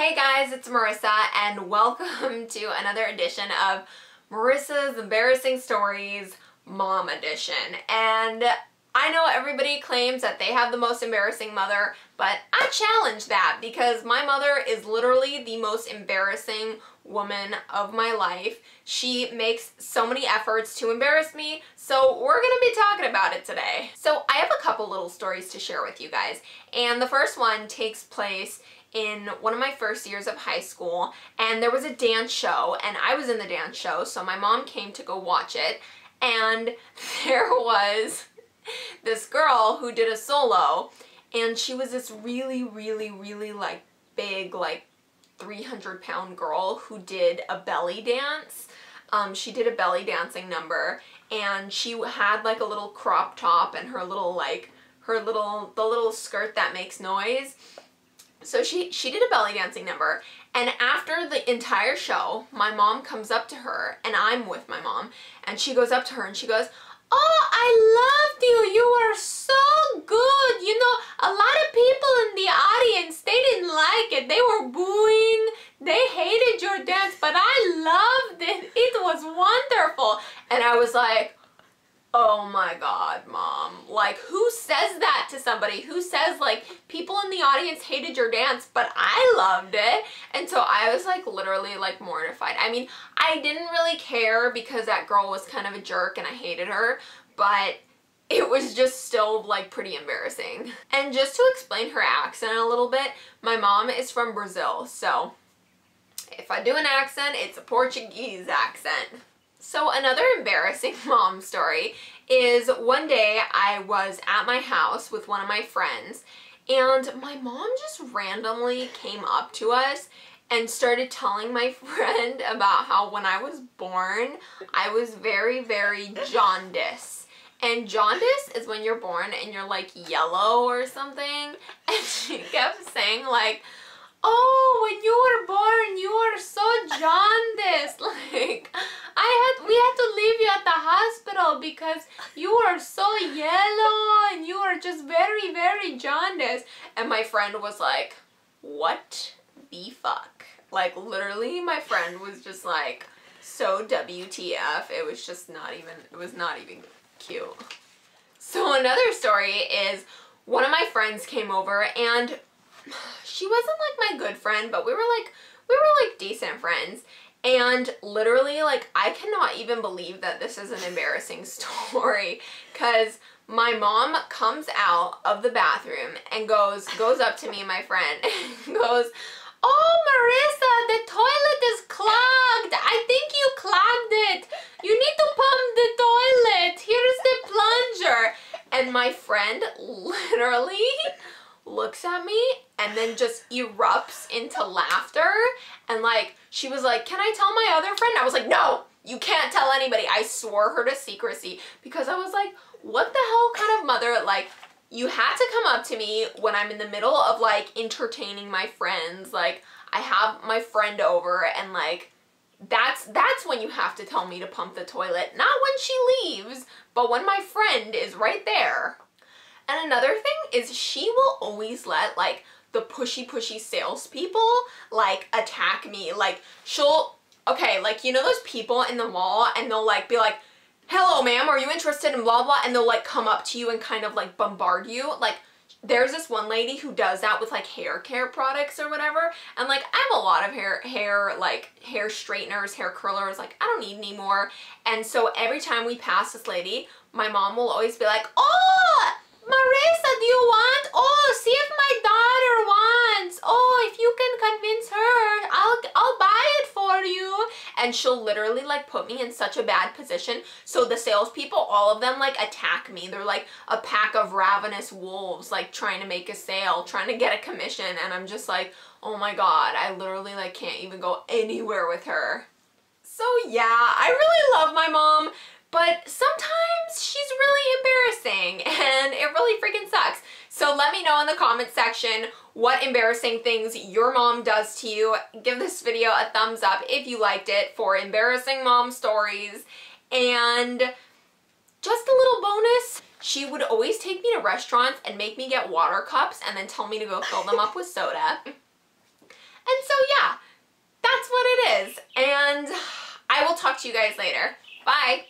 Hey guys, it's Marissa and welcome to another edition of Marissa's Embarrassing Stories Mom Edition. And I know everybody claims that they have the most embarrassing mother, but I challenge that because my mother is literally the most embarrassing woman of my life. She makes so many efforts to embarrass me, so we're gonna be talking about it today. So I have a couple little stories to share with you guys, and the first one takes place in one of my first years of high school, and there was a dance show, and I was in the dance show, so my mom came to go watch it, and there was this girl who did a solo, and she was this really like big, like 300-pound girl who did a belly dance. She did a belly dancing number, and she had like a little crop top and her little like the little skirt that makes noise. So she did a belly dancing number, and after the entire show, my mom comes up to her, and I'm with my mom, and she goes up to her and she goes, "Oh, I loved you. You were so good. You know, a lot of people in the audience, they didn't like it. They were booing. They hated your dance, but I loved it. It was wonderful." And I was like, oh my God, Mom. Like, who says that to somebody? Who says, like, people in the audience hated your dance, but I loved it? And so I was, like, literally, like, mortified. I mean, I didn't really care because that girl was kind of a jerk and I hated her, but it was just still, like, pretty embarrassing. And just to explain her accent a little bit, my mom is from Brazil, so if I do an accent, it's a Portuguese accent. So another embarrassing mom story is one day I was at my house with one of my friends, and my mom just randomly came up to us and started telling my friend about how when I was born, I was very jaundiced. And jaundice is when you're born and you're like yellow or something. And she kept saying like, "Oh, when you were born, you were so jaundiced. Like, we had to leave you at the hospital because you were so yellow and you were just very jaundiced." And my friend was like, "What the fuck?" Like, literally, my friend was just like, so WTF. It was just not even cute. So another story is one of my friends came over, and she wasn't like my good friend, but we were like decent friends. And literally, like, I cannot even believe that this is an embarrassing story, because my mom comes out of the bathroom and goes up to me and my friend and goes, "Oh, Marissa, the toilet is clogged. I think you clogged it. You need to pump the toilet. Here's the plunger." And my friend literally looks at me and then just erupts into laughter, and like she was like, "Can I tell my other friend?" I was like, "No, you can't tell anybody." I swore her to secrecy because I was like, what the hell kind of mother, like, you had to come up to me when I'm in the middle of like entertaining my friends, like I have my friend over, and like that's when you have to tell me to pump the toilet, not when she leaves, but when my friend is right there. And another thing is she will always let like the pushy salespeople like attack me. Like okay, like, you know those people in the mall and they'll like be like, "Hello ma'am, are you interested in blah blah?" And they'll like come up to you and kind of like bombard you. Like, there's this one lady who does that with like hair care products or whatever, and like I have a lot of hair straighteners, hair curlers, like I don't need any more. And so every time we pass this lady, my mom will always be like, "Oh, Marissa, do you want? Oh, see if my daughter wants. Oh, if you can convince her, I'll buy it for you." And she'll literally like put me in such a bad position. So the salespeople, all of them like attack me. They're like a pack of ravenous wolves, like trying to make a sale, trying to get a commission. And I'm just like, oh my God, I literally like can't even go anywhere with her. So yeah, I really love my mom, but sometimes she's really embarrassing and it really freaking sucks. So let me know in the comment section what embarrassing things your mom does to you. Give this video a thumbs up if you liked it for embarrassing mom stories. And just a little bonus, she would always take me to restaurants and make me get water cups and then tell me to go fill them up with soda. And so will talk to you guys later. Bye!